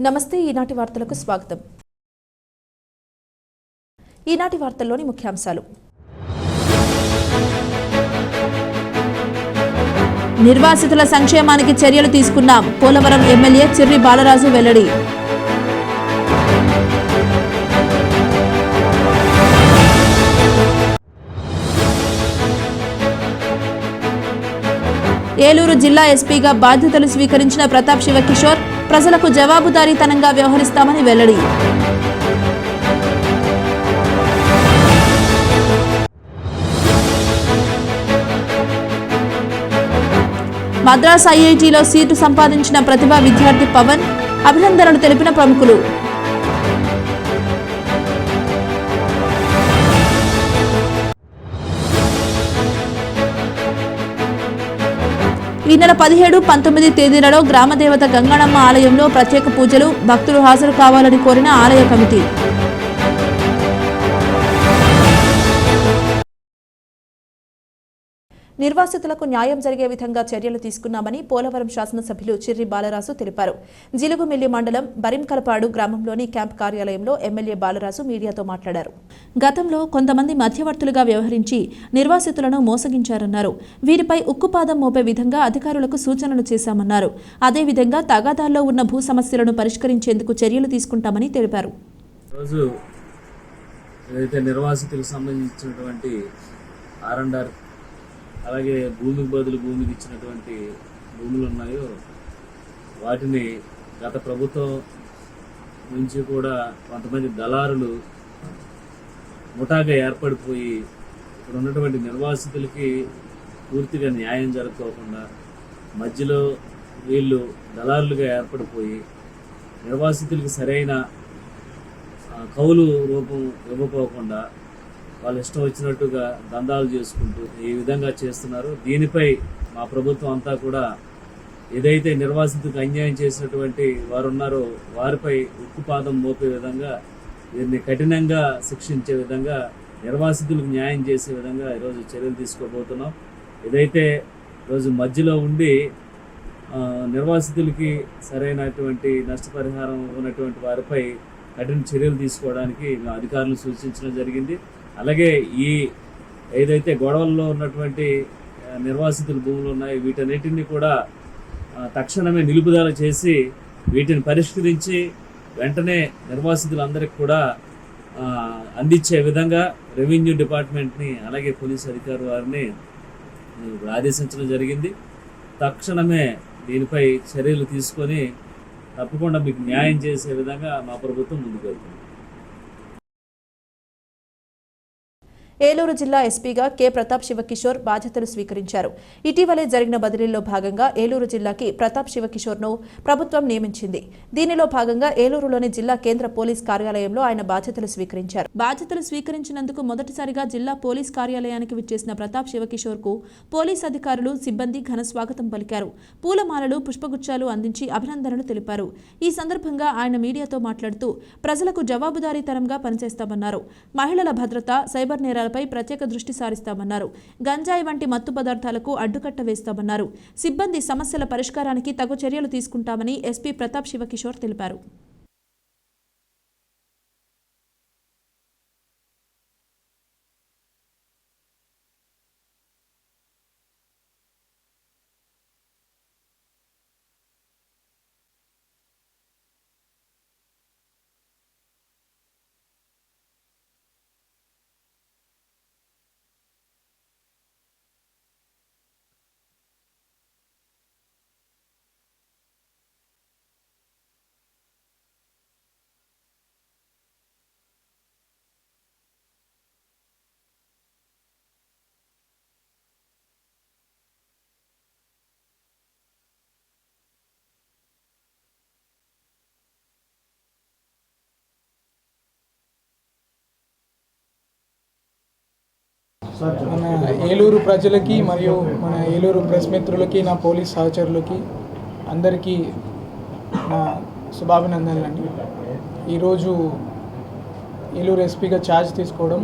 నమస్తే ఈనాటి వార్తలకు స్వాగతం. ఈనాటి వార్తల్లోని ముఖ్యాంశాలు. నిర్వాసితుల సంక్షేమానికి చర్యలు తీసుకున్నాం. పోలవరం ఎమ్మెల్యే చిర్రి బాలరాజు వెల్లడి. ఏలూరు జిల్లా ఎస్పీగా బాధ్యతలు స్వీకరించిన ప్రతాప్ శివకిషోర్ ప్రజలకు జవాబుదారీతనంగా వ్యవహరిస్తామని వెల్లడి. మద్రాస్ ఐఐటీలో సీటు సంపాదించిన ప్రతిభా విద్యార్థి పవన్ అభినందనలు తెలిపిన ప్రముఖులు. ఈ నెల 17, 19 తేదీలలో గ్రామదేవత గంగణమ్మ ఆలయంలో ప్రత్యేక పూజలు, భక్తులు హాజరు కావాలని కోరిన ఆలయ కమిటీ. నిర్వాసితులకు న్యాయం జరిగే విధంగా చర్యలు తీసుకున్నామని పోలవరం శాసనసభ్యులు చిర్రి బాలరాజు తెలిపారు. జిలుగుమిల్లి మండలం బరింకలపాడు గ్రామంలోని క్యాంప్ కార్యాలయంలో ఎమ్మెల్యే బాలరాజు మీడియాతో మాట్లాడారు. గతంలో కొంతమంది మధ్యవర్తులుగా వ్యవహరించి నిర్వాసితులను మోసగించారన్నారు. వీరిపై ఉక్కుపాదం మోపే విధంగా అధికారులకు సూచనలు చేశామన్నారు. అదేవిధంగా తగాదాల్లో ఉన్న భూ సమస్యలను పరిష్కరించేందుకు చర్యలు తీసుకుంటామని తెలిపారు. నిర్వాసితులకు సంబంధించినటువంటి R&R అలాగే భూమికి బదులు భూమికి ఇచ్చినటువంటి భూములు ఉన్నాయో వాటిని గత ప్రభుత్వం నుంచి కూడా కొంతమంది దళారులు ముఠాగా ఏర్పడిపోయి ఇక్కడ ఉన్నటువంటి నిర్వాసితులకి పూర్తిగా న్యాయం జరగకోకుండా మధ్యలో వీళ్ళు దళారులుగా ఏర్పడిపోయి నిర్వాసితులకి సరైన కౌలు రూపం ఇవ్వకోకుండా వాళ్ళు ఇష్టం వచ్చినట్టుగా దందాలు చేసుకుంటూ ఈ విధంగా చేస్తున్నారు. దీనిపై మా ప్రభుత్వం అంతా కూడా ఏదైతే నిర్వాసితులకు అన్యాయం చేసినటువంటి వారు ఉన్నారో వారిపై ఉక్కుపాదం మోపే విధంగా దీన్ని కఠినంగా శిక్షించే విధంగా నిర్వాసితులకు న్యాయం చేసే విధంగా ఈరోజు చర్యలు తీసుకోబోతున్నాం. ఏదైతే ఈరోజు మధ్యలో ఉండి నిర్వాసితులకి సరైనటువంటి నష్టపరిహారం ఉన్నటువంటి వారిపై కఠిన చర్యలు తీసుకోవడానికి అధికారులు సూచించడం జరిగింది. అలాగే ఈ ఏదైతే గొడవల్లో ఉన్నటువంటి నిర్వాసితుల భూములు ఉన్నాయో వీటన్నిటిని కూడా తక్షణమే నిలుపుదల చేసి వీటిని పరిష్కరించి వెంటనే నిర్వాసితులందరికీ కూడా అందించే విధంగా రెవెన్యూ డిపార్ట్మెంట్ని అలాగే పోలీస్ అధికారుల వారిని ఆదేశించడం జరిగింది. తక్షణమే దీనిపై చర్యలు తీసుకొని తప్పకుండా మీకు న్యాయం చేసే విధంగా మా ప్రభుత్వం ముందుకు వెళ్తుంది. ఏలూరు జిల్లా ఎస్పీగా కె ప్రతాప్ శివకిషోర్ బాధ్యతలు స్వీకరించారు. ఇటీవలే జరిగిన బదిలీలో భాగంగా ఏలూరు జిల్లాకి ప్రతాప్ శివకిషోర్ను ప్రభుత్వం నియమించింది. దీనిలో భాగంగా ఏలూరులోని జిల్లా కేంద్ర పోలీస్ కార్యాలయంలో ఆయన బాధ్యతలు స్వీకరించారు. బాధ్యతలు స్వీకరించినందుకు మొదటిసారిగా జిల్లా పోలీస్ కార్యాలయానికి విచ్చేసిన ప్రతాప్ శివకిషోర్కు పోలీస్ అధికారులు, సిబ్బంది ఘన స్వాగతం పలికారు. పూలమాలలు, పుష్పగుచ్చాలు అందించి అభినందనలు తెలిపారు. ఈ సందర్భంగా ఆయన మీడియాతో మాట్లాడుతూ ప్రజలకు జవాబుదారీతనంగా పనిచేస్తామన్నారు. మహిళల భద్రత, సైబర్ నేరాలపై ప్రత్యేక దృష్టి సారిస్తామన్నారు. గంజాయి వంటి మత్తు పదార్థాలకు అడ్డుకట్ట వేస్తామన్నారు. సిబ్బంది సమస్యల పరిష్కారానికి తగు చర్యలు తీసుకుంటామని ఎస్పీ ప్రతాప్ శివకిషోర్ తెలిపారు. మన ఏలూరు ప్రజలకి మరియు మన ఏలూరు ప్రెస్ మిత్రులకి, నా పోలీస్ సహచరులకి అందరికీ నా శుభాభినందనలండి. ఈరోజు ఏలూరు ఎస్పీగా ఛార్జ్ తీసుకోవడం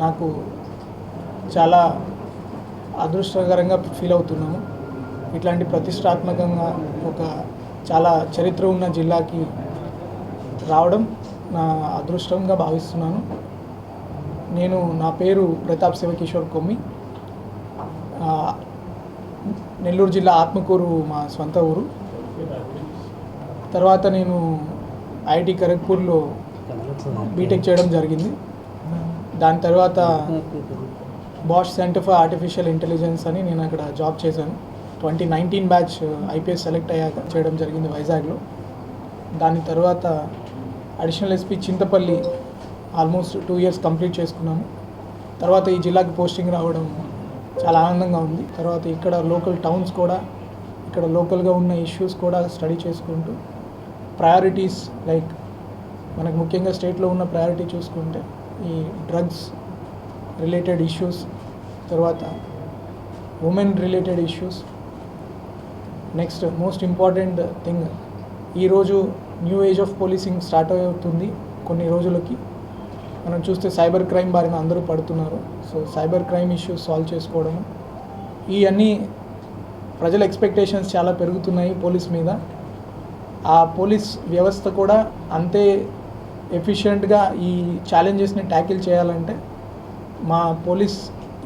నాకు చాలా అదృష్టకరంగా ఫీల్ అవుతున్నాను. ఇట్లాంటి ప్రతిష్టాత్మకంగా ఒక చాలా చరిత్ర ఉన్న జిల్లాకి రావడం నా అదృష్టంగా భావిస్తున్నాను. నా పేరు ప్రతాప్ శివకిషోర్ కొమ్మి. నెల్లూరు జిల్లా ఆత్మకూరు మా సొంత ఊరు. తర్వాత నేను ఐఐటి ఖరగ్పూర్లో బీటెక్ చేయడం జరిగింది. దాని తర్వాత Bosch center for artificial intelligence అని నేను అక్కడ జాబ్ చేశాను. 2019 బ్యాచ్ ఐపీఎస్ సెలెక్ట్ అయ్యాక చేయడం జరిగింది వైజాగ్లో. దాని తర్వాత additional SP Chintapalli almost 2 years complete చేసుకున్నాము. తర్వాత ఈ జిల్లాకి పోస్టింగ్ రావడం చాలా ఆనందంగా ఉంది. తర్వాత ఇక్కడ లోకల్ టౌన్స్ కూడా, ఇక్కడ లోకల్గా ఉన్న ఇష్యూస్ కూడా స్టడీ చేసుకుంటూ ప్రయారిటీస్ లైక్ మనకు ముఖ్యంగా స్టేట్లో ఉన్న ప్రయారిటీ చూసుకుంటే ఈ డ్రగ్స్ రిలేటెడ్ ఇష్యూస్, తర్వాత women related issues, next most important thing ఈరోజు new age of policing start అవుతుంది. కొన్ని రోజులకి మనం చూస్తే సైబర్ క్రైమ్ బారిన అందరూ పడుతున్నారు. So cyber crime issues solve చేసుకోవడము, ఇవన్నీ ప్రజల ఎక్స్పెక్టేషన్స్ చాలా పెరుగుతున్నాయి పోలీస్ మీద. ఆ పోలీస్ వ్యవస్థ కూడా అంతే ఎఫిషియెంట్గా ఈ ఛాలెంజెస్ని ట్యాకిల్ చేయాలంటే మా పోలీస్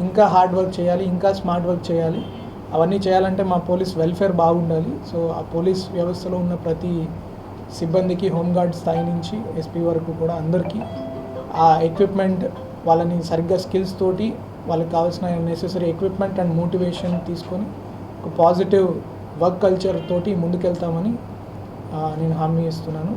ఇంకా హార్డ్ వర్క్ చేయాలి, ఇంకా స్మార్ట్ వర్క్ చేయాలి. అవన్నీ చేయాలంటే మా పోలీస్ వెల్ఫేర్ బాగుండాలి. సో ఆ పోలీస్ వ్యవస్థలో ఉన్న ప్రతి సిబ్బందికి, హోంగార్డ్ స్థాయి నుంచి ఎస్పీ వరకు కూడా అందరికీ ఆ ఎక్విప్మెంట్, వాళ్ళని సరిగ్గా స్కిల్స్ తోటి వాళ్ళకి కావాల్సిన నెసెసరీ ఎక్విప్మెంట్ అండ్ మోటివేషన్ తీసుకొని ఒక పాజిటివ్ వర్క్ కల్చర్ తోటి ముందుకెళ్తామని నేను హామీ ఇస్తున్నాను.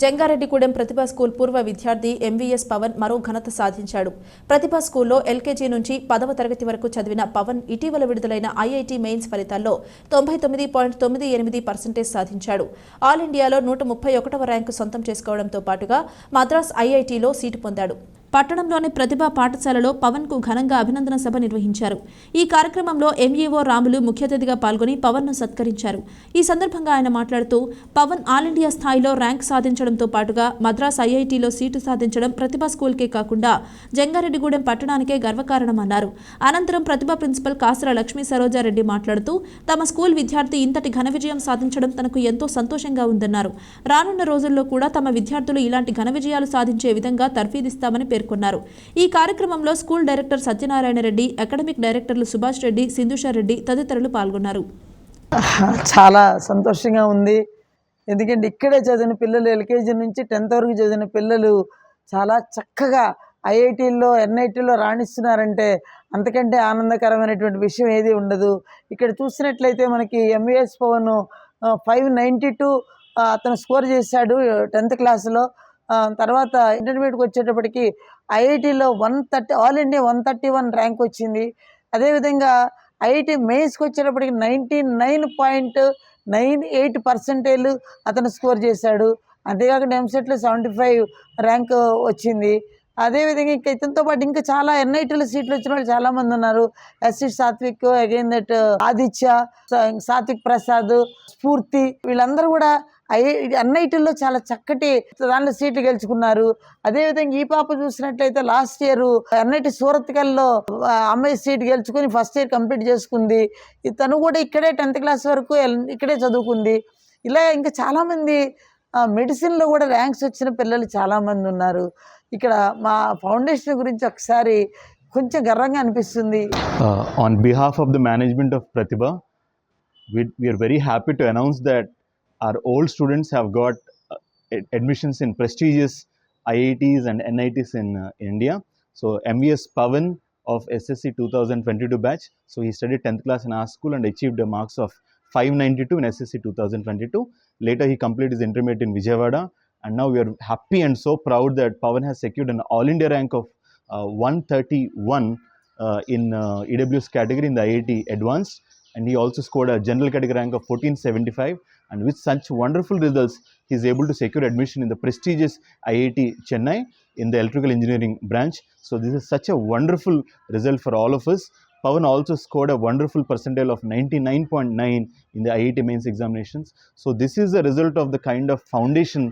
జంగారెడ్డిగూడెం ప్రతిభా స్కూల్ పూర్వ విద్యార్థి ఎంవీఎస్ పవన్ మరో ఘనత సాధించాడు. ప్రతిభా స్కూల్లో ఎల్కేజీ నుంచి 10వ తరగతి వరకు చదివిన పవన్ ఇటీవల విడుదలైన ఐఐటీ మెయిన్స్ ఫలితాల్లో 99.98% సాధించాడు. ఆల్ ఇండియాలో 131వ ర్యాంకు సొంతం చేసుకోవడంతో పాటుగా మద్రాస్ ఐఐటీలో సీటు పొందాడు. పట్టణంలోని ప్రతిభా పాఠశాలలో పవన్ కు ఘనంగా అభినందన సభ నిర్వహించారు. ఈ కార్యక్రమంలో ఎంఈఓ రాములు ముఖ్య అతిథిగా పాల్గొని పవన్ ను సత్కరించారు. ఈ సందర్భంగా ఆయన మాట్లాడుతూ పవన్ ఆల్ ఇండియా స్థాయిలో ర్యాంక్ సాధించడంతో పాటుగా మద్రాస్ ఐఐటీలో సీటు సాధించడం ప్రతిభా స్కూల్కే కాకుండా జంగారెడ్డిగూడెం పట్టణానికే గర్వకారణమన్నారు. అనంతరం ప్రతిభా ప్రిన్సిపల్ కాసర లక్ష్మీ సరోజారెడ్డి మాట్లాడుతూ తమ స్కూల్ విద్యార్థి ఇంతటి ఘన విజయం సాధించడం తనకు ఎంతో సంతోషంగా ఉందన్నారు. రానున్న రోజుల్లో కూడా తమ విద్యార్థులు ఇలాంటి ఘన విజయాలు సాధించే విధంగా తర్ఫీదిస్తామని పేర్కొన్నారు. ఈ కార్యక్రమంలో school director Satyanarayana Reddy, academic డైరెక్టర్లు సుభాష్ రెడ్డి, సింధుషా రెడ్డి తదితరులు పాల్గొన్నారు. చాలా సంతోషంగా ఉంది. ఎందుకంటే ఇక్కడే చదివిన పిల్లలు, ఎల్కేజీ నుంచి 10th వరకు చదివిన పిల్లలు చాలా చక్కగా ఐఐటీల్లో, ఎన్ఐటీలో రాణిస్తున్నారంటే అంతకంటే ఆనందకరమైనటువంటి విషయం ఏది ఉండదు. ఇక్కడ చూసినట్లయితే మనకి ఎంవీఎస్ పవన్ 592 అతను స్కోర్ చేశాడు 10th క్లాస్లో. తర్వాత ఇంటర్మీడియట్కి వచ్చేటప్పటికి ఐఐటీలో 130, ఆల్ ఇండియా 131 ర్యాంక్ వచ్చింది. అదేవిధంగా ఐఐటీ మెయిన్స్కి వచ్చేటప్పటికి 99.98% అతను స్కోర్ చేశాడు. అంతేకాకుండా ఎంసెట్లో 75 ర్యాంక్ వచ్చింది. అదేవిధంగా ఇంకా ఇతనితో పాటు ఇంకా చాలా ఎన్ఐటీలో సీట్లు వచ్చిన వాళ్ళు చాలామంది ఉన్నారు. ఎస్సి సాత్విక్, అగైన్ దట్ ఆదిత్య, సాత్విక్ ప్రసాద్, స్ఫూర్తి, వీళ్ళందరూ కూడా ఎన్ఐటీల్లో చాలా చక్కటి దాంట్లో సీట్లు గెలుచుకున్నారు. అదేవిధంగా ఈ పాప చూసినట్లయితే లాస్ట్ ఇయర్ ఎన్ఐటి సూరత్కల్లో అమ్మాయి సీట్ గెలుచుకుని ఫస్ట్ ఇయర్ కంప్లీట్ చేసుకుంది. తను కూడా ఇక్కడే 10th క్లాస్ వరకు ఇక్కడే చదువుకుంది. ఇలా ఇంకా చాలామంది మెడిసిన్లో కూడా ర్యాంక్స్ వచ్చిన పిల్లలు చాలామంది ఉన్నారు. ఇక్కడ మా ఫౌండేషన్ గురించి ఒకసారి కొంచెం గర్వంగా అనిపిస్తుంది. On behalf of the management of Pratibha, we are very happy to announce that our old students have got admissions in prestigious IITs and NITs in India. So MVS Pavan of SSC 2022 batch, so he studied 10th class in our school and achieved the marks of 592 in SSC 2022. Later he completed his intermediate in Vijayawada, and now we are happy and so proud that Pavan has secured an all India rank of 131 in EWS category in the IIT Advanced, and he also scored a general category rank of 1475, and with such wonderful results he is able to secure admission in the prestigious IIT Chennai in the electrical engineering branch. So this is such a wonderful result for all of us. Pavan also scored a wonderful percentile of 99.9 in the IIT mains examinations. So this is the result of the kind of foundation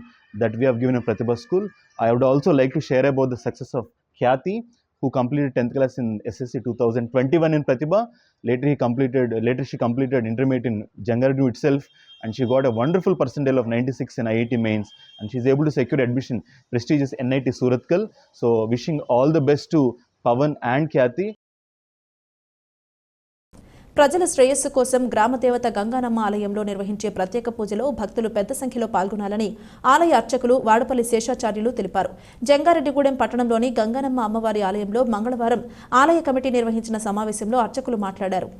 that we have given in Pratibha School. I would also like to share about the success of Khyati, who completed 10th class in SSC 2021 in Pratibha. Later she completed intermediate in Jangareddy itself, and she got a wonderful percentile of 96 in IIT mains, and she's able to secure admission prestigious NIT Surathkal. So wishing all the best to Pavan and Khyati. ప్రజల శ్రేయస్సు కోసం గ్రామదేవత గంగానమ్మ ఆలయంలో నిర్వహించే ప్రత్యేక పూజలో భక్తులు పెద్ద సంఖ్యలో పాల్గొనాలని ఆలయ అర్చకులు వాడపల్లి శేషాచార్యులు తెలిపారు. జంగారెడ్డిగూడెం పట్టణంలోని గంగానమ్మ అమ్మవారి ఆలయంలో మంగళవారం ఆలయ కమిటీ నిర్వహించిన సమావేశంలో అర్చకులు మాట్లాడారు.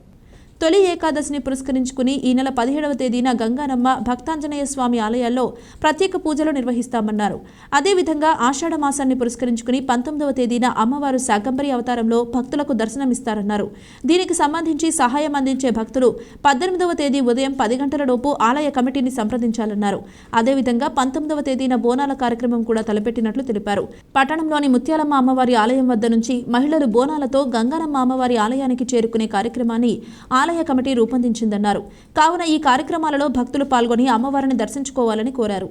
తొలి ఏకాదశిని పురస్కరించుకుని ఈ నెల 17వ తేదీన గంగానమ్మ భక్తాంజనేయ స్వామి ఆలయాల్లో ప్రత్యేక పూజలు నిర్వహిస్తామన్నారు. అదేవిధంగా ఆషాఢ మాసాన్ని పురస్కరించుకుని 19వ తేదీన అమ్మవారు శాకంబరి అవతారంలో భక్తులకు దర్శనమిస్తారన్నారు. దీనికి సంబంధించి సహాయం అందించే భక్తులు 18వ తేదీ ఉదయం 10 గంటలలోపు ఆలయ కమిటీని సంప్రదించాలన్నారు. అదేవిధంగా 19వ తేదీన బోనాల కార్యక్రమం కూడా తలపెట్టినట్లు తెలిపారు. పట్టణంలోని ముత్యాలమ్మ అమ్మవారి ఆలయం వద్ద నుంచి మహిళలు బోనాలతో గంగానమ్మ అమ్మవారి ఆలయానికి చేరుకునే కార్యక్రమాన్ని ఆలయ కమిటీ రూపొందించిందన్నారు. కావున ఈ కార్యక్రమాలలో భక్తులు పాల్గొని అమ్మవారిని దర్శించుకోవాలని కోరారు.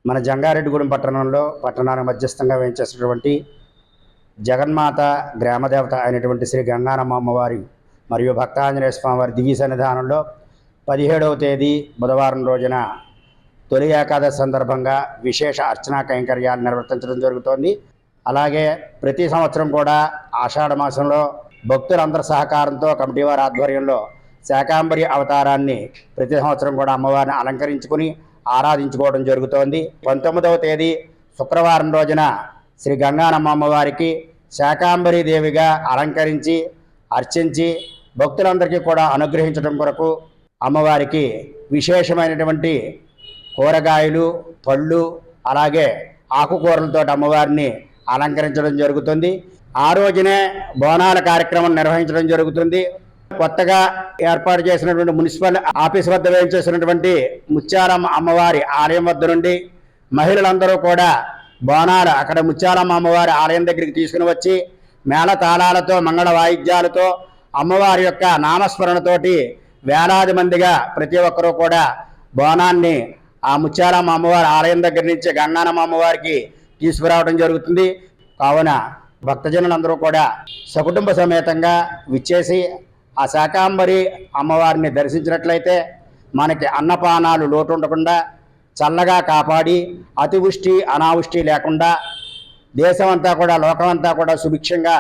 మన జంగారెడ్డిగూడెం పట్టణంలో పట్టణానికి మధ్యస్థంగా వేయించేసినటువంటి జగన్మాత గ్రామదేవత అయినటువంటి శ్రీ గంగానమ్మ అమ్మవారి మరియు భక్తాంజనేయ స్వామివారి దివ్య సన్నిధానంలో 17వ తేదీ బుధవారం రోజున తొలి ఏకాదశి సందర్భంగా విశేష అర్చనా కైంకర్యాలు నిర్వర్తించడం జరుగుతోంది. అలాగే ప్రతి సంవత్సరం కూడా ఆషాఢ మాసంలో భక్తులందరి సహకారంతో కమిటీ వారి ఆధ్వర్యంలో శాకాంబరి అవతారాన్ని ప్రతి సంవత్సరం కూడా అమ్మవారిని అలంకరించుకుని ఆరాధించుకోవడం జరుగుతోంది. 19వ తేదీ శుక్రవారం రోజున శ్రీ గంగానమ్మ అమ్మవారికి శాకాంబరి దేవిగా అలంకరించి అర్చించి భక్తులందరికీ కూడా అనుగ్రహించడం కొరకు అమ్మవారికి విశేషమైనటువంటి కూరగాయలు, పళ్ళు, అలాగే ఆకుకూరలతో అమ్మవారిని అలంకరించడం జరుగుతుంది. ఆ రోజునే బోనాల కార్యక్రమం నిర్వహించడం జరుగుతుంది. కొత్తగా ఏర్పాటు చేసినటువంటి మున్సిపల్ ఆఫీస్ వద్ద వేయించేసినటువంటి ముత్యాలమ్మ అమ్మవారి ఆలయం వద్ద నుండి మహిళలందరూ కూడా బోనాలు అక్కడ ముత్యాలమ్మ అమ్మవారి ఆలయం దగ్గరికి తీసుకుని వచ్చి మేళ తాళాలతో మంగళ వాయిద్యాలతో అమ్మవారి యొక్క నామస్మరణతోటి వేలాది మందిగా ప్రతి ఒక్కరూ కూడా బోనాన్ని ఆ ముత్యాలమ్మ అమ్మవారి ఆలయం దగ్గర నుంచి గంగానమ్మ అమ్మవారికి తీసుకురావడం జరుగుతుంది. కావున భక్తజనులందరూ కూడా సకుటుంబ సమేతంగా విచ్చేసి ఆ శాకాంబరి అమ్మవారిని దర్శించినట్లయితే మనకి అన్నపానాలు లోటు ఉండకుండా చల్లగా కాపాడి అతివృష్టి అనావృష్టి లేకుండా దేశమంతా కూడా లోకమంతా కూడా సుభిక్షంగా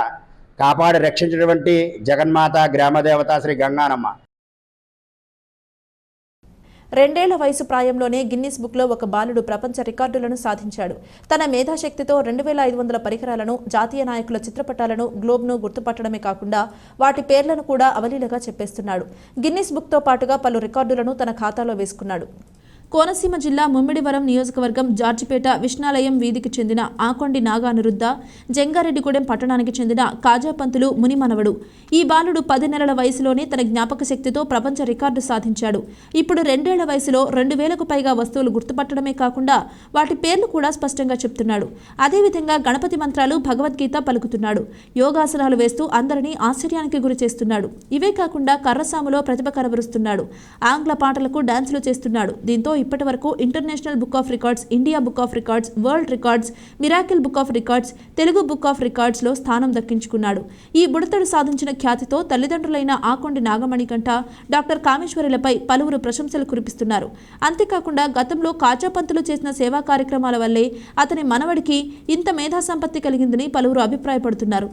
కాపాడి రక్షించినటువంటి జగన్మాత గ్రామదేవత శ్రీ గంగానమ్మ. 2 ఏళ్ల వయసు ప్రాయంలోనే గిన్నిస్ బుక్లో ఒక బాలుడు ప్రపంచ రికార్డులను సాధించాడు. తన మేధాశక్తితో 2500 పరికరాలను, జాతీయ నాయకుల చిత్రపటాలను, గ్లోబ్ను గుర్తుపట్టడమే కాకుండా వాటి పేర్లను కూడా అవలీలగా చెప్పేస్తున్నాడు. గిన్నిస్ బుక్తో పాటుగా పలు రికార్డులను తన ఖాతాలో వేసుకున్నాడు. కోనసీమ జిల్లా ముమ్మిడివరం నియోజకవర్గం జార్జిపేట విష్ణాలయం వీధికి చెందిన ఆకొండి నాగానురుద్ధ జంగారెడ్డిగూడెం పట్టణానికి చెందిన కాజాపంతులు మునిమనవడు. ఈ బాలుడు 10 నెలల వయసులోనే తన జ్ఞాపక శక్తితో ప్రపంచ రికార్డు సాధించాడు. ఇప్పుడు 2 ఏళ్ల వయసులో 2000కు పైగా వస్తువులు గుర్తుపట్టడమే కాకుండా వాటి పేర్లు కూడా స్పష్టంగా చెప్తున్నాడు. అదేవిధంగా గణపతి మంత్రాలు, భగవద్గీత పలుకుతున్నాడు. యోగాసనాలు వేస్తూ అందరినీ ఆశ్చర్యానికి గురి చేస్తున్నాడు. ఇవే కాకుండా కర్రసాములో ప్రతిభ కనబరుస్తున్నాడు. ఆంగ్ల పాటలకు డాన్సులు చేస్తున్నాడు. దీంతో ఇప్పటి వరకు international book of records, India book of records, world records, miracle book of records, Telugu book of రికార్డ్స్లో స్థానం దక్కించుకున్నాడు. ఈ బుడతడు సాధించిన ఖ్యాతితో తల్లిదండ్రులైన ఆకొండి నాగమణికంఠ, డాక్టర్ కామేశ్వరులపై పలువురు ప్రశంసలు కురిపిస్తున్నారు. అంతేకాకుండా గతంలో కాజాపంతులు చేసిన సేవా కార్యక్రమాల వల్లే అతని మనవడికి ఇంత మేధా సంపత్తి కలిగిందని పలువురు అభిప్రాయపడుతున్నారు.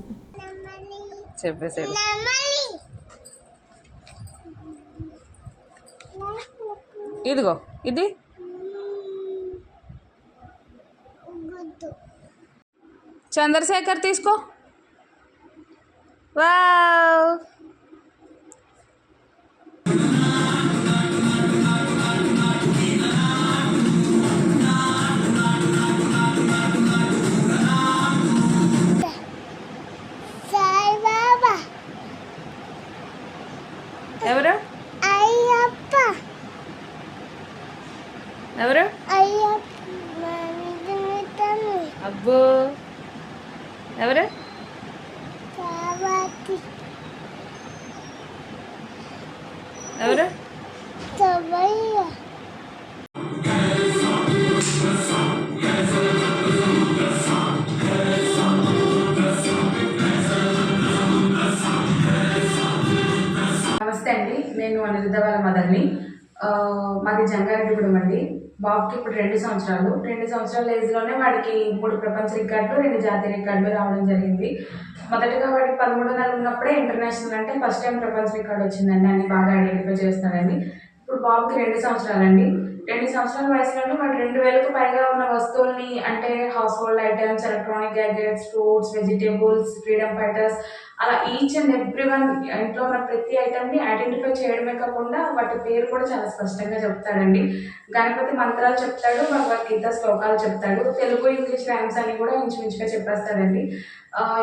ఇదిగో ఇది చంద్రశేఖర్ తీసుకో. వావ్, ఎవరు ఎవరు అబ్బో, ఎవరు ఎవరు నమస్తే అండి, నేను అనిరుద్ధ వాళ్ళ మదర్ని. మాది జంగారెడ్డిగూడెం అండి. బాబుకి ఇప్పుడు 2 సంవత్సరాలు. 2 సంవత్సరాల ఏజ్లోనే వాడికి 3 ప్రపంచ రికార్డులు, 2 జాతీయ రికార్డులు రావడం జరిగింది. మొదటగా వాడికి 13 నెలలు ఉన్నప్పుడే ఇంటర్నేషనల్ అంటే ఫస్ట్ టైం ప్రపంచ రికార్డు వచ్చిందండి. అన్ని బాగా ఐడెంటిఫై చేస్తున్నారండి. ఇప్పుడు బాబుకి 2 సంవత్సరాలండి. 2 సంవత్సరాల వయసులోనే వాడు 2000కు పైగా ఉన్న వస్తువుల్ని అంటే house hold items, electronic gadgets, fruits, vegetables, freedom fighters అలా ఈచ్ అండ్ ఎవ్రీ వన్ ఇంట్లో ఉన్న ప్రతి ఐటమ్ని ఐడెంటిఫై చేయడమే కాకుండా వాటి పేరు కూడా చాలా స్పష్టంగా చెప్తాడండి. గణపతి మంత్రాలు చెప్తాడు, భగవద్గీత శ్లోకాలు చెప్తాడు, తెలుగు ఇంగ్లీష్ ర్యామ్స్ అని కూడా ఇంచుమించుగా చెప్పేస్తాడండి.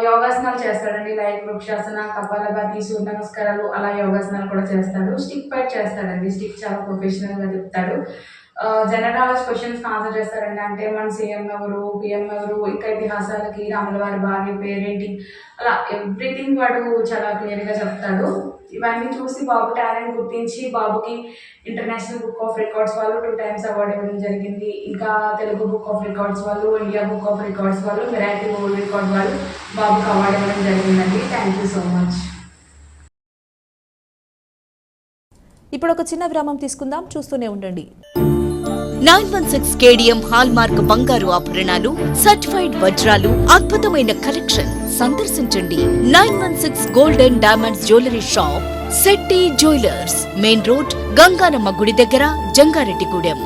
యోగాసనాలు చేస్తాడండి, లైక్ వృక్షాసన, కపాలభాతి, సూర్య నమస్కారాలు అలా యోగాసనాలు కూడా చేస్తాడు. స్టిక్ ఫైట్ చేస్తాడండి, స్టిక్ చాలా ప్రొఫెషనల్గా చెప్తాడు. జనరల్ నాలెడ్జ్ క్వశ్చన్స్ ఆన్సర్ చేస్తారండి. అంటే మన సీఎం ఎవరు, పిఎం ఎవరు, ఇంకా ఇతిహాసాలకి రాముల వారి భార్య పేరేంటి, అలా ఎవ్రీథింగ్ వాడు చాలా క్లియర్గా చెప్తాడు. ఇవన్నీ చూసి బాబు టాలెంట్ గుర్తించి బాబుకి ఇంటర్నేషనల్ బుక్ ఆఫ్ రికార్డ్స్ వాళ్ళు 2 times అవార్డు ఇవ్వడం జరిగింది. ఇంకా తెలుగు బుక్ ఆఫ్ రికార్డ్స్ వాళ్ళు, ఇండియా బుక్ ఆఫ్ రికార్డ్స్ వాళ్ళు, మిరాకిల్ వరల్డ్ రికార్డ్ వాళ్ళు బాబుకి అవార్డు ఇవ్వడం జరిగిందండి. Thank you so much. ఇప్పుడు ఒక చిన్న విరామం తీసుకుందాం, చూస్తూనే ఉండండి. 916 కేడిఎం హాల్మార్క్ బంగారు ఆభరణాలు, సర్టిఫైడ్ వజ్రాలు, అద్భుతమైన కలెక్షన్. సందర్శించండి 916 gold and diamonds jewellery shop, Shetty jewellers, main road, Ganganamma గుడి దగ్గర, జంగారెడ్డిగూడెం.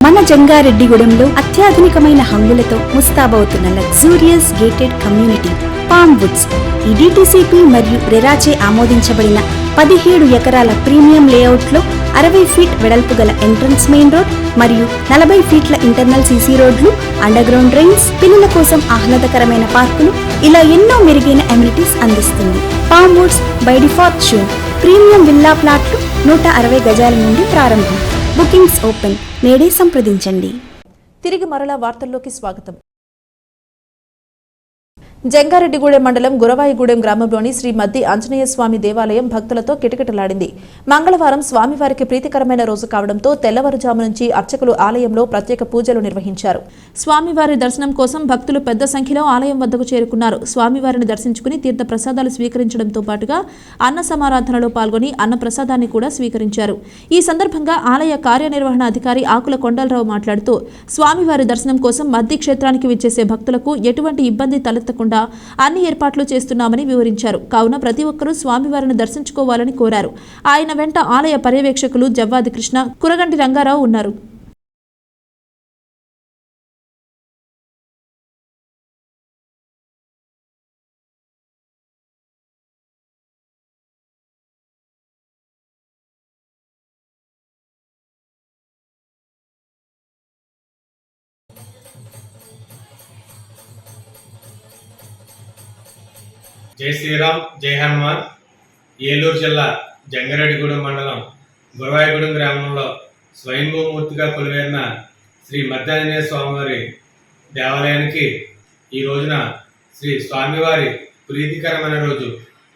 మన జంగారెడ్డిగూడెంలో అత్యాధునికమైన హంగులతో ముస్తాబవుతున్న luxurious gated community palm woods. ఈ డిటిసిపి మరియు రెరాచే ఆమోదించబడిన 17 ఎకరాల ప్రీమియం లేఅవుట్లో 60 ఫీట్ వెడల్పు గల ఎంట్రన్స్ మెయిన్ రోడ్ మరియు 40 ఫీట్ల ఇంటర్నల్ సీసీ రోడ్లు, అండర్ గ్రౌండ్ డ్రైన్స్, పిల్లల కోసం ఆహ్లాదకరమైన పార్కులు, ఇలా ఎన్నో మెరుగైన అమ్యూనిటీస్ అందిస్తుంది. Palm Woods by default zone premium villa ప్లాట్లు 160 గజాల నుండి ప్రారంభం. Bookings open. నేడే సంప్రదించండి. తిరిగి మరలా వార్తల్లోకి స్వాగతం. జంగారెడ్డిగూడెం మండలం గురవాయిగూడెం గ్రామంలోని శ్రీ మద్ది ఆంజనేయ స్వామి దేవాలయం భక్తులతో కిటకిటలాడింది. మంగళవారం స్వామివారికి ప్రీతికరమైన రోజు కావడంతో తెల్లవారుజాము నుంచి అర్చకులు ఆలయంలో ప్రత్యేక పూజలు నిర్వహించారు. స్వామివారి దర్శనం కోసం భక్తులు పెద్ద సంఖ్యలో ఆలయం వద్దకు చేరుకున్నారు. స్వామివారిని దర్శించుకుని తీర్థ ప్రసాదాలు స్వీకరించడంతో పాటుగా అన్న సమారాధనలో పాల్గొని అన్న ప్రసాదాన్ని కూడా స్వీకరించారు. ఈ సందర్భంగా ఆలయ కార్యనిర్వహణ అధికారి ఆకుల కొండలరావు మాట్లాడుతూ స్వామివారి దర్శనం కోసం మద్ది క్షేత్రానికి విచ్చేసే భక్తులకు ఎటువంటి ఇబ్బంది తలెత్తకుండా అన్ని ఏర్పాట్లు చేస్తున్నామని వివరించారు. కావున ప్రతి ఒక్కరూ స్వామివారిని దర్శించుకోవాలని కోరారు. ఆయన వెంట ఆలయ పర్యవేక్షకులు జవ్వాది కృష్ణ, కురగంటి రంగారావు ఉన్నారు. జై శ్రీరామ్, జై హనుమాన్. ఏలూరు జిల్లా జంగారెడ్డిగూడెం మండలం గురవాయిగూడెం గ్రామంలో స్వయంభూమూర్తిగా కొలువైన శ్రీ మద్దాంజనేయ స్వామివారి దేవాలయానికి ఈ రోజున శ్రీ స్వామివారి ప్రీతికరమైన రోజు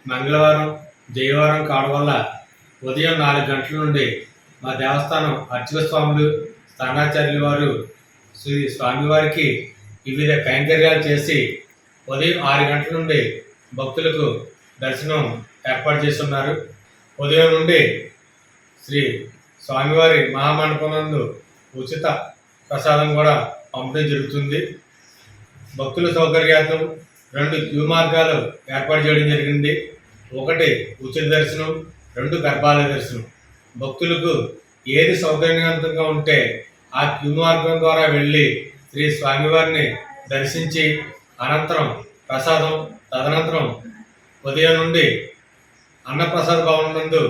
మంగళవారం జయవారం కావడం వల్ల ఉదయం 4 గంటల నుండి మా దేవస్థానం అర్చక స్వాములు, స్థానాచార్యుల వారు శ్రీ స్వామివారికి వివిధ కైంకర్యాలు చేసి ఉదయం 6 గంటల నుండి భక్తులకు దర్శనం ఏర్పాటు చేస్తున్నారు. ఉదయం నుండి శ్రీ స్వామివారి మహామండపనందు ఉచిత ప్రసాదం కూడా పంపిణీ జరుగుతుంది. భక్తుల సౌకర్యార్థం 2 క్యూ మార్గాలు ఏర్పాటు చేయడం జరిగింది. 1 ఉచిత దర్శనం, 2 గర్భాలయ దర్శనం. భక్తులకు ఏది సౌకర్యవంతంగా ఉంటే ఆ క్యూ మార్గం ద్వారా వెళ్ళి శ్రీ స్వామివారిని దర్శించి అనంతరం ప్రసాదం, తదనంతరం ఉదయం నుండి అన్నప్రసాద భవనం నందు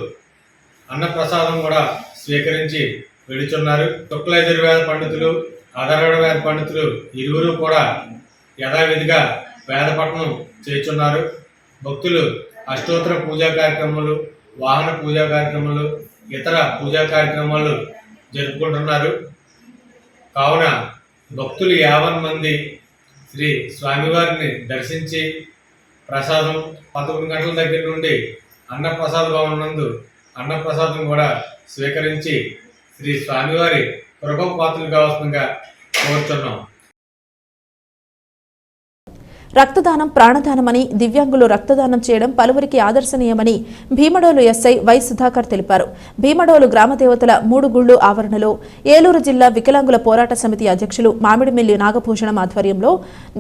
అన్నప్రసాదం కూడా స్వీకరించి వెళుచున్నారు. శుక్ల యజుర్వేద పండితులు, అధర్వణ వేద పండితులు ఇరువురు కూడా యథావిధిగా వేద పఠనం చేస్తున్నారు. భక్తులు అష్టోత్తర పూజా కార్యక్రమాలు, వాహన పూజా కార్యక్రమాలు, ఇతర పూజా కార్యక్రమాలు జరుపుకుంటున్నారు. కావున భక్తులు 50 మంది శ్రీ స్వామివారిని దర్శించి ప్రసాదం 11 గంటల దగ్గర నుండి అన్నప్రసాద భవనం నందు అన్నప్రసాదం కూడా స్వీకరించి శ్రీ స్వామివారి కృపకు పాత్రలు కావాల్సిందిగా కోరుతున్నాం. రక్తదానం ప్రాణదానమని, దివ్యాంగులు రక్తదానం చేయడం పలువురికి ఆదర్శనీయమని భీమడోలు ఎస్ఐ వై సుధాకర్ తెలిపారు. భీమడోలు గ్రామదేవతల 3 గుళ్ళు ఆవరణలో ఏలూరు జిల్లా వికలాంగుల పోరాట సమితి అధ్యక్షులు మామిడిమిల్లి నాగభూషణం ఆధ్వర్యంలో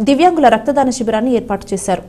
దివ్యాంగుల రక్తదాన శిబిరాన్ని ఏర్పాటు చేశారు.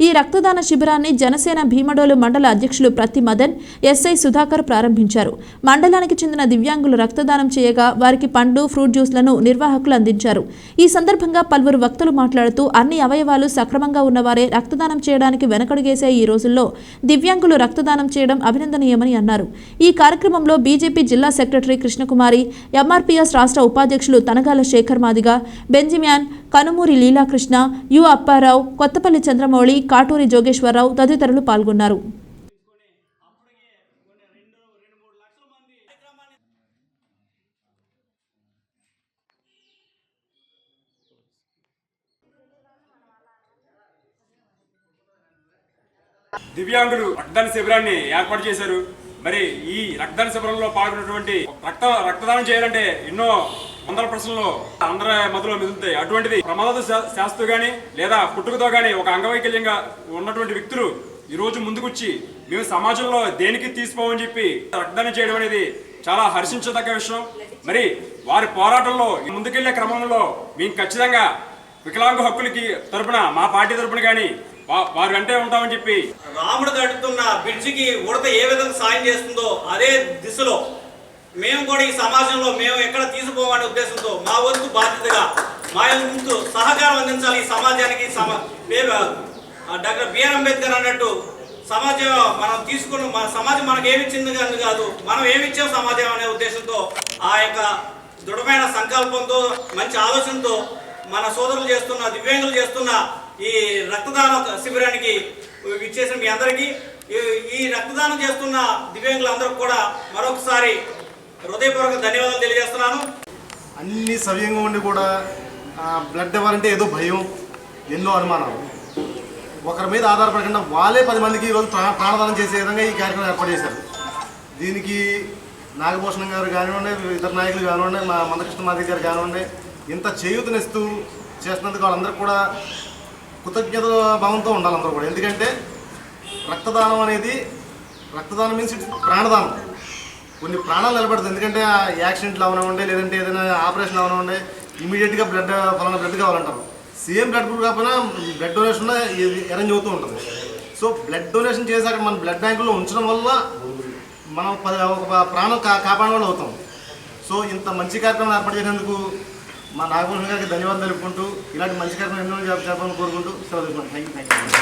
ఈ రక్తదాన శిబిరాన్ని జనసేన భీమడోలు మండల అధ్యక్షులు ప్రతి మదన్, ఎస్ఐ సుధాకర్ ప్రారంభించారు. మండలానికి చెందిన దివ్యాంగులు రక్తదానం చేయగా వారికి పండు, ఫ్రూట్ జ్యూస్లను నిర్వాహకులు అందించారు. ఈ సందర్భంగా పలువురు వక్తలు మాట్లాడుతూ అన్ని అవయవాలు సక్రమంగా ఉన్నవారే రక్తదానం చేయడానికి వెనకడుగేసే ఈ రోజుల్లో దివ్యాంగులు రక్తదానం చేయడం అభినందనీయమని అన్నారు. ఈ కార్యక్రమంలో బీజేపీ జిల్లా సెక్రటరీ కృష్ణకుమారి, ఎంఆర్పీఎస్ రాష్ట్ర ఉపాధ్యక్షులు తనగాల శేఖర్ మాదిగ, బెంజిమ్యాన్, కనుమూరి లీలాకృష్ణ, యు అప్పారావు, కొత్తపల్లి చంద్రమౌళి, కాటూరి జోగేశ్వరరావు తదితరులు పాల్గొన్నారు. దివ్యాంగులు రక్తదాన శిబిరాన్ని ఏర్పాటు చేశారు. మరి ఈ రక్తదాన శిబిరంలో పాల్గొన్నటువంటి రక్తదానం చేయాలంటే ఎన్నో వందల ప్రశ్నలు అందరి మధ్యలో మెదులుతాయి. అటువంటిది ప్రమాద శాస్త్రతో గానీ లేదా పుట్టుకతో గానీ ఒక అంగవైకల్యంగా ఉన్నటువంటి వ్యక్తులు ఈ రోజు ముందుకొచ్చి మేము సమాజంలో దేనికి తీసుకోమని చెప్పి రక్తదానం చేయడం అనేది చాలా హర్షించదగ్గ విషయం. మరి వారి పోరాటంలో ముందుకెళ్లే క్రమంలో మేము ఖచ్చితంగా వికలాంగ హక్కులకి తరపున మా పార్టీ తరపున కానీ వారు వెంటే ఉంటామని చెప్పి రాముడు కట్టుతున్న బ్రిడ్జికి ఉడత ఏ విధంగా సాయం చేస్తుందో అదే దిశలో మేము కూడా ఈ సమాజంలో మేము ఎక్కడ తీసుకోవాలనే ఉద్దేశంతో మా వంతు బాధ్యతగా మా వంతు సహకారం అందించాలి. ఈ సమాజానికి డాక్టర్ బిఆర్ అంబేద్కర్ అన్నట్టు సమాజం మనం తీసుకున్న మన సమాజం మనకు ఏమిచ్చింది కాదు, మనం ఏమిచ్చాం సమాజం అనే ఉద్దేశంతో ఆ యొక్క దృఢమైన సంకల్పంతో మంచి ఆలోచనతో మన సోదరులు చేస్తున్న దివ్యాంగులు చేస్తున్న ఈ రక్తదాన శిబిరానికి ఇచ్చేసిన మీ అందరికీ ఈ రక్తదానం చేస్తున్న దివ్యాంగులందరికీ కూడా మరొకసారి హృదయపూర్వక ధన్యవాదాలు తెలియజేస్తున్నాను. అన్ని సవ్యంగా ఉండి కూడా బ్లడ్ ఇవ్వాలంటే ఏదో భయం, ఎన్నో అనుమానాలు, ఒకరి మీద ఆధారపడకుండా వాళ్ళే 10 మందికి ఈరోజు ప్రాణదానం చేసే విధంగా ఈ కార్యక్రమం ఏర్పాటు చేశారు. దీనికి నాగభూషణం గారు కానివ్వండి, ఇతర నాయకులు కానివ్వండి, మా మందకృష్ణ మాదిగ గారు కానివ్వండి, ఇంత చేయూతనిస్తూ చేస్తున్నందుకు వాళ్ళందరూ కూడా కృతజ్ఞత భావంతో ఉండాలి అందరూ కూడా. ఎందుకంటే రక్తదానం అనేది రక్తదానం మీన్స్ ప్రాణదానం. కొన్ని ప్రాణాలు నిలబడుతుంది. ఎందుకంటే యాక్సిడెంట్లు అవనివ్వండి, లేదంటే ఏదైనా ఆపరేషన్ అవనివ్వండి, ఇమీడియట్గా ఫలానా బ్లడ్ కావాలంటారు. సేమ్ బ్లడ్ గ్రూప్ కాకపోయినా బ్లడ్ డొనేషన్ అరేంజ్ అవుతూ ఉంటుంది. సో బ్లడ్ డొనేషన్ చేశాక మన బ్లడ్ బ్యాంకులో ఉంచడం వల్ల మనం ఒక ప్రాణం కాపాడే వాళ్ళు అవుతాం. సో ఇంత మంచి కార్యక్రమం ఏర్పాటు చేసినందుకు మా నాగభూషణ్ గారికి ధన్యవాదాలు తెలుపుకుంటూ ఇలాంటి మంచి కార్యక్రమం ఎన్నో జరపాలని కోరుకుంటూ సెలవు. Thank you.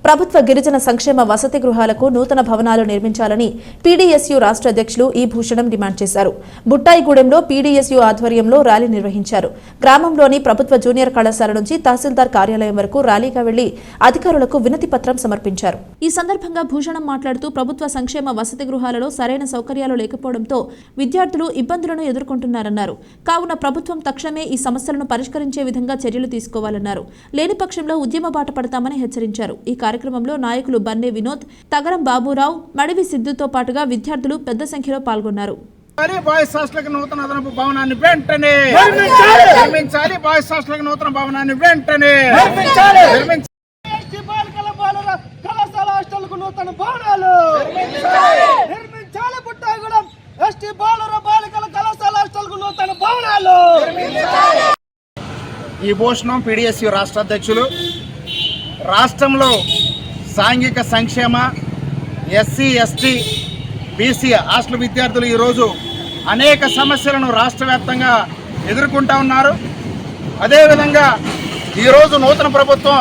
ప్రభుత్వ గిరిజన సంక్షేమ వసతి గృహాలకు నూతన భవనాలు నిర్మించాలని పీడీఎస్యూ రాష్ట్ర అధ్యక్షులు ఈ భూషణం డిమాండ్ చేశారు. బుట్టాయిగూడెంలో పీడీఎస్యూ ఆధ్వర్యంలో ర్యాలీ నిర్వహించారు. గ్రామంలోని ప్రభుత్వ జూనియర్ కళాశాల నుంచి తహసీల్దార్ కార్యాలయం వరకు ర్యాలీగా వెళ్లి అధికారులకు వినతి పత్రం సమర్పించారు. ఈ సందర్భంగా భూషణం మాట్లాడుతూ ప్రభుత్వ సంక్షేమ వసతి గృహాలలో సరైన సౌకర్యాలు లేకపోవడంతో విద్యార్థులు ఇబ్బందులను ఎదుర్కొంటున్నారన్నారు. కావున ప్రభుత్వం తక్షణమే ఈ సమస్యలను పరిష్కరించే విధంగా చర్యలు తీసుకోవాలన్నారు. లేని పక్షంలో ఉద్యమ బాట పడతామని హెచ్చరించారు. ఈ కార్యక్రమంలో నాయకులు బన్నే వినోద్, తగరం బాబురావు, మడివి సిద్ధుతో పాటుగా విద్యార్థులు పెద్ద సంఖ్యలో పాల్గొన్నారు. బాయ్స్ హాస్టల్కి నూతన అదనపు భవనాన్ని వెంటనే నిర్మించాలి. బాయ్స్ హాస్టల్కి నూతన భవనాన్ని వెంటనే నిర్మించాలి. కళాశాల హాస్టల్కు నూతన భవనాలు నిర్మించాలి. బుట్టాయిగూడెం ఎస్టీ బాలికల కళాశాల హాస్టల్కు నూతన భవనాలు. ఈ భూషణం పీడీఎస్యూ రాష్ట్ర అధ్యక్షులు. రాష్ట్రంలో సాంఘిక సంక్షేమ ఎస్సీ ఎస్టీ బీసీ హాస్టల్ విద్యార్థులు ఈరోజు అనేక సమస్యలను రాష్ట్ర వ్యాప్తంగా ఎదుర్కొంటూ ఉన్నారు. అదేవిధంగా ఈరోజు నూతన ప్రభుత్వం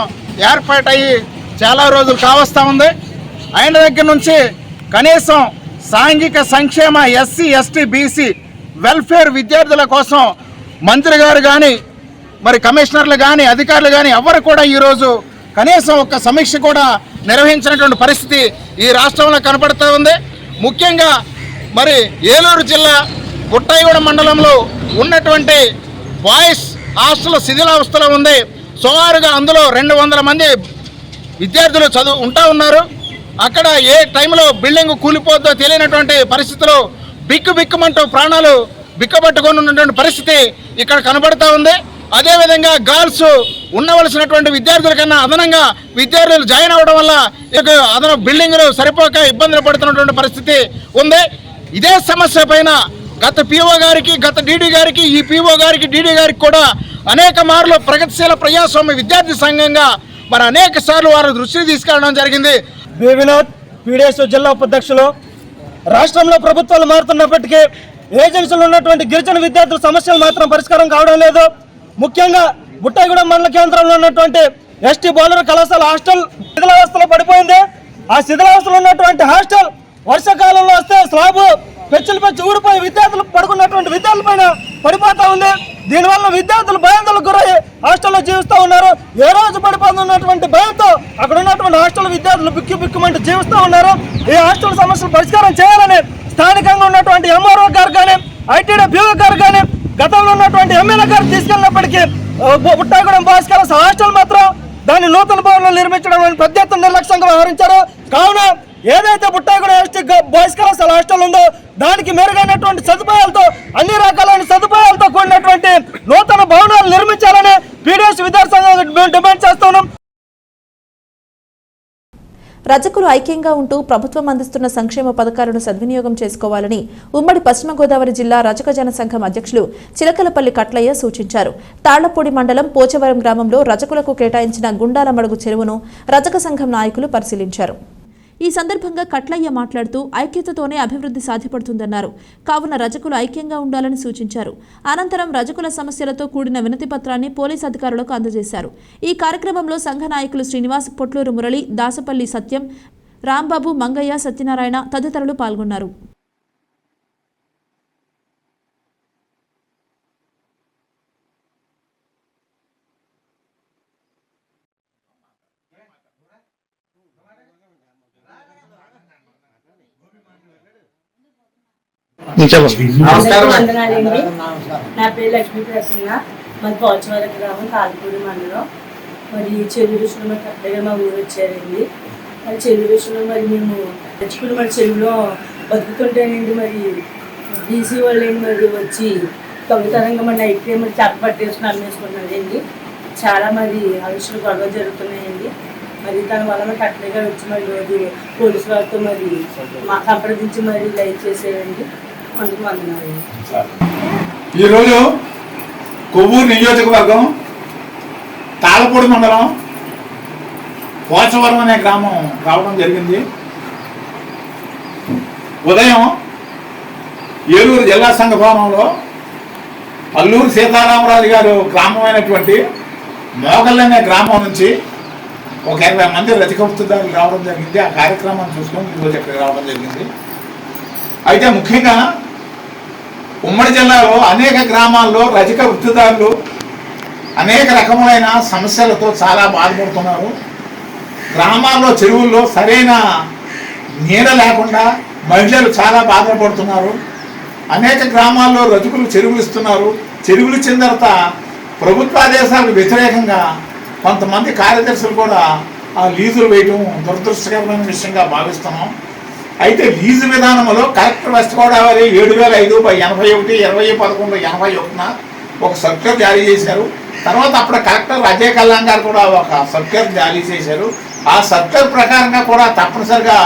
ఏర్పాటయ్యి చాలా రోజులు కావస్తూ ఉంది. అయిన దగ్గర నుంచి కనీసం సాంఘిక సంక్షేమ ఎస్సీ ఎస్టీ బీసీ వెల్ఫేర్ విద్యార్థుల కోసం మంత్రి గారు కానీ మరి కమిషనర్లు కానీ అధికారులు కానీ ఎవరు కూడా ఈరోజు కనీసం ఒక సమీక్ష కూడా నిర్వహించినటువంటి పరిస్థితి ఈ రాష్ట్రంలో కనపడుతూ ఉంది. ముఖ్యంగా మరి ఏలూరు జిల్లా బుట్టాయిగూడెం మండలంలో ఉన్నటువంటి బాయ్స్ హాస్టల్ శిథిలావస్థలో ఉంది. సుమారుగా అందులో 200 మంది విద్యార్థులు ఉంటా ఉన్నారు. అక్కడ ఏ టైంలో బిల్డింగ్ కూలిపోద్దో తెలియనటువంటి పరిస్థితిలో బిక్కుమంటూ ప్రాణాలు బిక్కబట్టుకొని ఉన్నటువంటి పరిస్థితి ఇక్కడ కనబడుతూ ఉంది. అదేవిధంగా గర్ల్స్ ఉండవలసినటువంటి విద్యార్థుల కన్నా అదనంగా విద్యార్థులు జాయిన్ అవ్వడం వల్ల అదన బిల్డింగ్లు సరిపోక ఇబ్బందులు పడుతున్నటువంటి పరిస్థితి ఉంది. ఇదే సమస్య పైన గత పిఓ గారికి, గత డీడీ గారికి, ఈ పిఓ గారికి, డీడీ గారికి కూడా అనేక మార్లు ప్రగతిశీల ప్రజాస్వామ్య విద్యార్థి సంఘంగా మరి అనేక సార్లు వారు దృష్టికి తీసుకెళ్లడం జరిగింది. బి వినోద్, పీడీఎస్ జిల్లా ఉపాధ్యక్షులు. రాష్ట్రంలో ప్రభుత్వాలు మారుతున్నప్పటికీ ఏజెన్సీలో ఉన్నటువంటి గిరిజన విద్యార్థుల సమస్యలు మాత్రం పరిష్కారం కావడం లేదు. ముఖ్యంగా బుట్టాయిగూడెం మండల కేంద్రంలో ఉన్నటువంటి ఎస్టీ బాలుర కళాశాల హాస్టల్ శిథిలావస్థలో పడిపోయింది. ఆ శిథిలావస్థలో ఉన్నటువంటి హాస్టల్ వర్షాకాలంలో వస్తే స్లాబ్ పెచ్చులు పెచ్చి ఊడిపోయి విద్యార్థులు పడుకున్నటువంటి విద్యార్థుల పైన పడిపోతా ఉంది. దీనివల్ల విద్యార్థులు భయాందోళనకు గురై హాస్టల్లో జీవిస్తూ ఉన్నారు. ఏ రోజు పడిపోతున్నటువంటి భయంతో అక్కడ ఉన్నటువంటి హాస్టల్ విద్యార్థులు బిక్కుమంటూ జీవిస్తూ ఉన్నారు. ఈ హాస్టల్ సమస్యలు పరిష్కారం చేయాలని స్థానికంగా ఉన్నటువంటి ఎంఆర్ఓ గారు కానీ, ఐటీడీ బ్యూరో గారు కానీ, గతంలో ఉన్నటువంటి ఎమ్మెల్యే గారు తీసుకెళ్ళినప్పటికీ బుట్టాయిగూడెం బాయ్స్ కళాశాల హాస్టల్ మాత్రం దాన్ని నూతన భవనంలో నిర్మించడం పెద్ద ఎత్తున నిర్లక్ష్యంగా వ్యవహరించారు. కావున ఏదైతే బుట్టాయిగూడెం ఎస్టీ బాయ్స్ కళాశాల హాస్టల్ ఉందో దానికి మెరుగైనటువంటి సదుపాయాలతో, అన్ని రకాలైన సదుపాయాలతో కూడినటువంటి నూతన భవనాలు నిర్మించాలని పీడీఎస్ విద్యార్థి సంఘం డిమాండ్ చేస్తున్నాం. రజకులు ఐక్యంగా ఉంటూ ప్రభుత్వం అందిస్తున్న సంక్షేమ పథకాలను సద్వినియోగం చేసుకోవాలని ఉమ్మడి పశ్చిమ గోదావరి జిల్లా రజక జన సంఘం అధ్యక్షులు చిలకలపల్లి కట్లయ్య సూచించారు. తాళ్లపూడి మండలం పోచవరం గ్రామంలో రజకులకు కేటాయించిన గుండాల మడుగు చెరువును రజక సంఘం నాయకులు పరిశీలించారు. ఈ సందర్భంగా కట్లయ్య మాట్లాడుతూ ఐక్యతతోనే అభివృద్ధి సాధ్యపడుతుందన్నారు. కావున రజకులు ఐక్యంగా ఉండాలని సూచించారు. అనంతరం రజకుల సమస్యలతో కూడిన వినతి పత్రాన్ని పోలీసు అధికారులకు అందజేశారు. ఈ కార్యక్రమంలో సంఘ నాయకులు శ్రీనివాస్, పొట్లూరు మురళి, దాసపల్లి సత్యం, రాంబాబు, మంగయ్య, సత్యనారాయణ తదితరులు పాల్గొన్నారు. వందనాలండి. నా పేరు లక్ష్మీ ప్రసన్న. మాది పోచవరం గ్రామం, తాళ్ళపూడి మండలం. మరి చెరువు విషయంలో కరెక్ట్గా మా ఊరు వచ్చారండి. మరి చెరువు విషయంలో మరి మేము తెచ్చుకుని మరి చెరువులో బతుకుతుంటేనండి మరి బీసీ వాళ్ళు మరి వచ్చి దొంగతనంగా మరి నైట్ మరి చేప పట్టేసుకుని అమ్మేసుకున్నారండి. చాలా మరి అవిషయాలు గొడవ జరుగుతున్నాయండి. మరి దానివల్ల మరి కరెక్ట్గా వచ్చి మరి రోజు పోలీసు వారితో మరి సంప్రదించి మరి లైక్ చేసేయండి. ఈరోజు కొవ్వూరు నియోజకవర్గం తాళ్ళపూడి మండలం పోచవరం అనే గ్రామం రావడం జరిగింది. ఉదయం ఏలూరు జిల్లా సంఘ భవనంలో అల్లూరు సీతారామరాజు గారు గ్రామమైనటువంటి మోగల్ అనే గ్రామం నుంచి ఒక 20 మంది రజక వృత్తిదారులు రావడం జరిగింది. ఆ కార్యక్రమాన్ని చూసుకొని ఈరోజు ఇక్కడికి రావడం జరిగింది. అయితే ముఖ్యంగా ఉమ్మడి జిల్లాలో అనేక గ్రామాల్లో రజక వృత్తిదారులు అనేక రకములైన సమస్యలతో చాలా బాధపడుతున్నారు. గ్రామాల్లో చెరువుల్లో సరైన నీడ లేకుండా మహిళలు చాలా బాధపడుతున్నారు. అనేక గ్రామాల్లో రజకులు చెరువులు ఇస్తున్నారు. చెరువులు ఇచ్చిన తర్వాత ప్రభుత్వ ఆదేశాలకు వ్యతిరేకంగా కొంతమంది కార్యదర్శులు కూడా ఆ లీజులు వేయడం దురదృష్టకరమైన విషయంగా భావిస్తున్నాం. అయితే లీజు విధానంలో కలెక్టర్ వెస్ట్ గోదావరి 7005/81/2011 ఒక సర్క్యులర్ జారీ చేశారు. తర్వాత అప్పుడు కలెక్టర్ అజయ్ కళ్యాణ్ గారు కూడా ఒక సర్క్యులర్ జారీ చేశారు. ఆ సర్క్యులర్ ప్రకారంగా కూడా తప్పనిసరిగా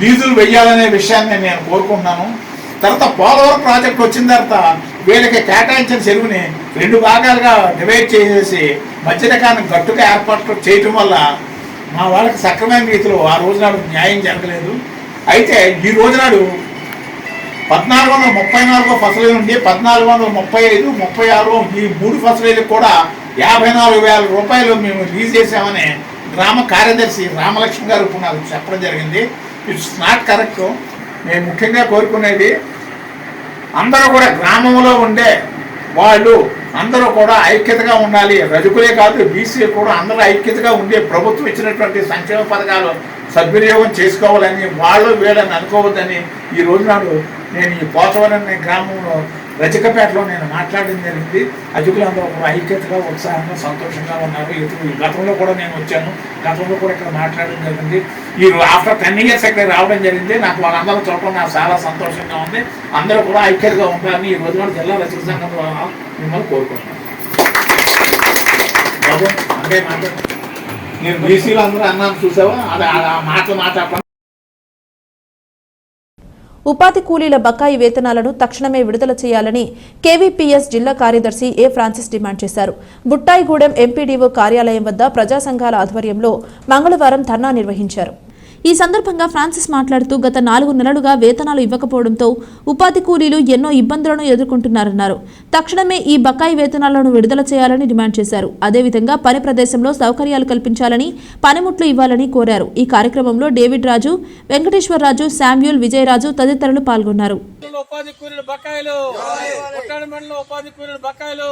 లీజులు వెయ్యాలనే విషయాన్ని నేను కోరుకుంటున్నాను. తర్వాత పోలవరం ప్రాజెక్ట్ వచ్చిన తర్వాత వీళ్ళకి కేటాయించిన చెరువుని 2 భాగాలుగా డివైడ్ చేసేసి మధ్యరకాన్ని గట్టుగా ఏర్పాటు చేయటం వల్ల మా వాళ్ళకి సక్రమైన రీతిలో ఆ రోజునాడు న్యాయం జరగలేదు. అయితే ఈ రోజునాడు 1434 ఫసలు నుండి 1435, 36 ఈ 3 ఫసలీలకు కూడా 54,000 రూపాయలు మేము రిలీజ్ చేసామని గ్రామ కార్యదర్శి రామలక్ష్మి గారు ఇప్పుడు నాకు చెప్పడం జరిగింది. It's not correct. నేను ముఖ్యంగా కోరుకునేది అందరూ కూడా గ్రామంలో ఉండే వాళ్ళు అందరూ కూడా ఐక్యతగా ఉండాలి. రజకులే కాదు, బీసీ కూడా అందరూ ఐక్యతగా ఉండి ప్రభుత్వం ఇచ్చినటువంటి సంక్షేమ పథకాలు సద్వినియోగం చేసుకోవాలని వాళ్ళు వీళ్ళని అనుకోవద్దని ఈ రోజునాడు నేను ఈ పోచవరం అనే గ్రామంలో రజకపేటలో నేను మాట్లాడడం జరిగింది. రజకులందరూ కూడా ఐక్యతగా, ఉత్సాహంగా, సంతోషంగా ఉన్నారు. గతంలో కూడా నేను వచ్చాను, గతంలో కూడా ఇక్కడ మాట్లాడడం జరిగింది. ఈ ఆఫ్టర్ 10 years ఇక్కడ రావడం జరిగింది. నాకు వాళ్ళందరూ చూడటం నాకు చాలా సంతోషంగా ఉంది. అందరూ కూడా ఐక్యతగా ఉండాలని ఈ రోజునాడు జిల్లా రజక సంఘం ద్వారా మిమ్మల్ని కోరుకుంటున్నాను. బాబు అంటే నేను బీసీలో అందరూ అన్నాను చూసావా, అది ఆ మాట మాట్లాడతాను. ఉపాధి కూలీల బకాయి వేతనాలను తక్షణమే విడుదల చేయాలని కేవీపీఎస్ జిల్లా కార్యదర్శి ఏ ఫ్రాన్సిస్ డిమాండ్ చేశారు. బుట్టాయిగూడెం ఎంపీడీఓ కార్యాలయం వద్ద ప్రజా సంఘాల ఆధ్వర్యంలో మంగళవారం ధర్నా నిర్వహించారు. ఈ సందర్భంగా ఫ్రాన్సిస్ మాట్లాడుతూ గత 4 నెలలుగా వేతనాలు ఇవ్వకపోవడంతో ఉపాధి కూలీలు ఎన్నో ఇబ్బందులను ఎదుర్కొంటున్నారన్నారు. తక్షణమే ఈ బకాయి వేతనాలను విడుదల చేయాలని డిమాండ్ చేశారు. అదేవిధంగా పని ప్రదేశంలో సౌకర్యాలు కల్పించాలని, పనిముట్లు ఇవ్వాలని కోరారు. ఈ కార్యక్రమంలో డేవిడ్ రాజు, వెంకటేశ్వరరాజు, శామ్యూల్, విజయరాజు తదితరులు పాల్గొన్నారు. ఉపాధి కూలీల బకాయిలు, ఉపాధి కూలీల బకాయిలు,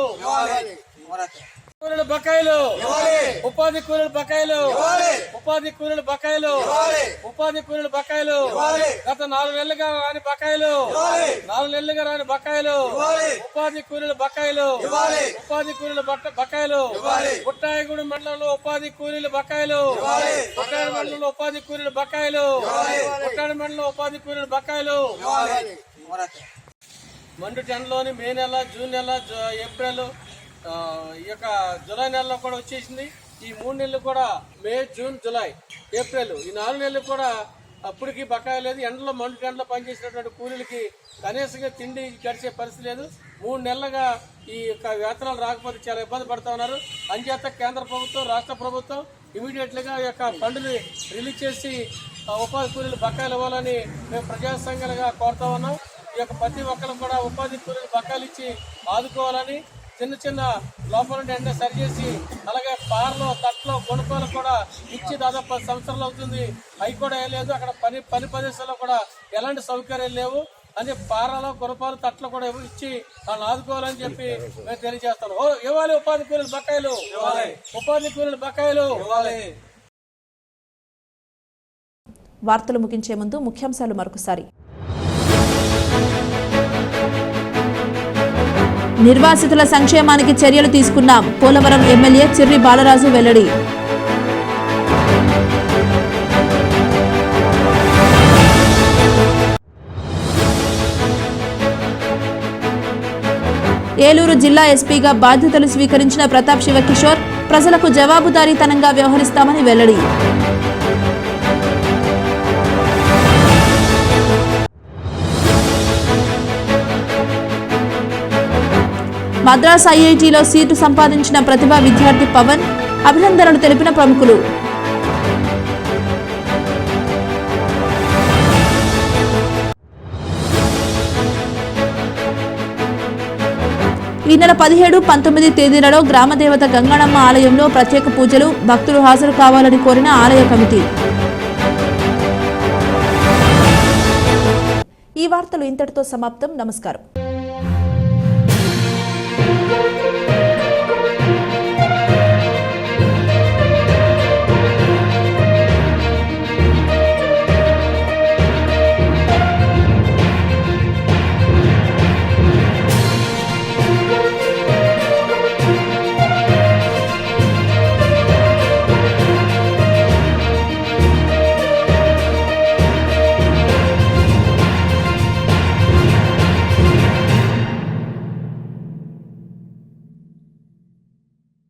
కూలీల బకాయిలు, ఉపాధి కూలీల బకాయిలు, ఉపాధి కూలీల బకాయిలు, ఉపాధి కూలీల బకాయిలు, గత 4 నెలలుగా రాని బకాయిలు, 4 నెలలుగా రాని బకాయిలు, ఉపాధి కూలీల బకాయిలు, ఉపాధి కూలీల బకాయిలు, బుట్టాయిగూడెం మండలంలో ఉపాధి కూలీల బకాయిలు, బుట్టాయి మండలంలో ఉపాధి కూలీల బకాయిలు, బుట్టాయి మండలంలో ఉపాధి కూలీల బకాయిలు. మండు టెన్లోని మే నెల, జూన్ నెల, ఏప్రిల్, ఈ యొక్క జూలై నెలలో కూడా వచ్చేసింది. ఈ 3 నెలలు కూడా మే, జూన్, జూలై, ఏప్రిల్, ఈ 4 నెలలు కూడా అప్పటికి బకాయి లేదు. ఎండలో మండు ఎండలో పనిచేసినటువంటి కూలీలకి కనీసంగా తిండి గడిచే పరిస్థితి లేదు. 3 నెలలుగా ఈ యొక్క వేతనాలు రాకపోతే చాలా ఇబ్బంది పడుతూ ఉన్నారు. అంచేత కేంద్ర ప్రభుత్వం, రాష్ట్ర ప్రభుత్వం ఇమీడియట్లీగా ఈ యొక్క ఫండ్ని రిలీజ్ చేసి ఉపాధి కూలీలు బకాయిలు ఇవ్వాలని మేము ప్రజా సంఘాలుగా కోరుతా ఉన్నాం. ఈ యొక్క ప్రతి ఒక్కరు కూడా ఉపాధి కూలీలు బకాయిలు ఇచ్చి ఆదుకోవాలని, చిన్న చిన్న లోపల ఎండ సరిచేసి, అలాగే పార్లో, తట్లో, గుణపాలు కూడా ఇచ్చి దాదాపు 10 సంవత్సరాలు అవుతుంది. అవి కూడా వేయలేదు. అక్కడ పని ప్రదేశాల్లో కూడా ఎలాంటి సౌకర్యాలు లేవు అని పారాలో, గుణపాలు, తట్లో కూడా ఇచ్చి వాళ్ళని ఆదుకోవాలని చెప్పి మేము తెలియజేస్తాను. ఇవ్వాలి ఉపాధి కూలీల బకాయిలు, ఉపాధి కూలీల బకాయిలు. వార్తలు ముగించే ముందు ముఖ్యాంశాలు మరొకసారి. నిర్వాసితుల సంక్షేమానికి చర్యలు తీసుకున్నాం. పోలవరం ఎమ్మెల్యే చిర్రి బాలరాజు వెల్లడి. ఏలూరు జిల్లా ఎస్పీగా బాధ్యతలు స్వీకరించిన ప్రతాప్ శివకిషోర్ ప్రజలకు జవాబుదారీతనంగా వ్యవహరిస్తామని వెల్లడి. మద్రాస్ ఐఐటీలో సీటు సంపాదించిన ప్రతిభా విద్యార్థి పవన్ అభినందనలు తెలిపిన ప్రముఖులు. ఈ నెల 17, 19 తేదీలలో గ్రామదేవత గంగాణమ్మ ఆలయంలో ప్రత్యేక పూజలు, భక్తులు హాజరు కావాలని కోరిన ఆలయ కమిటీ. ఈ వార్తలు ఇంతటితో సమాప్తం. నమస్కారం.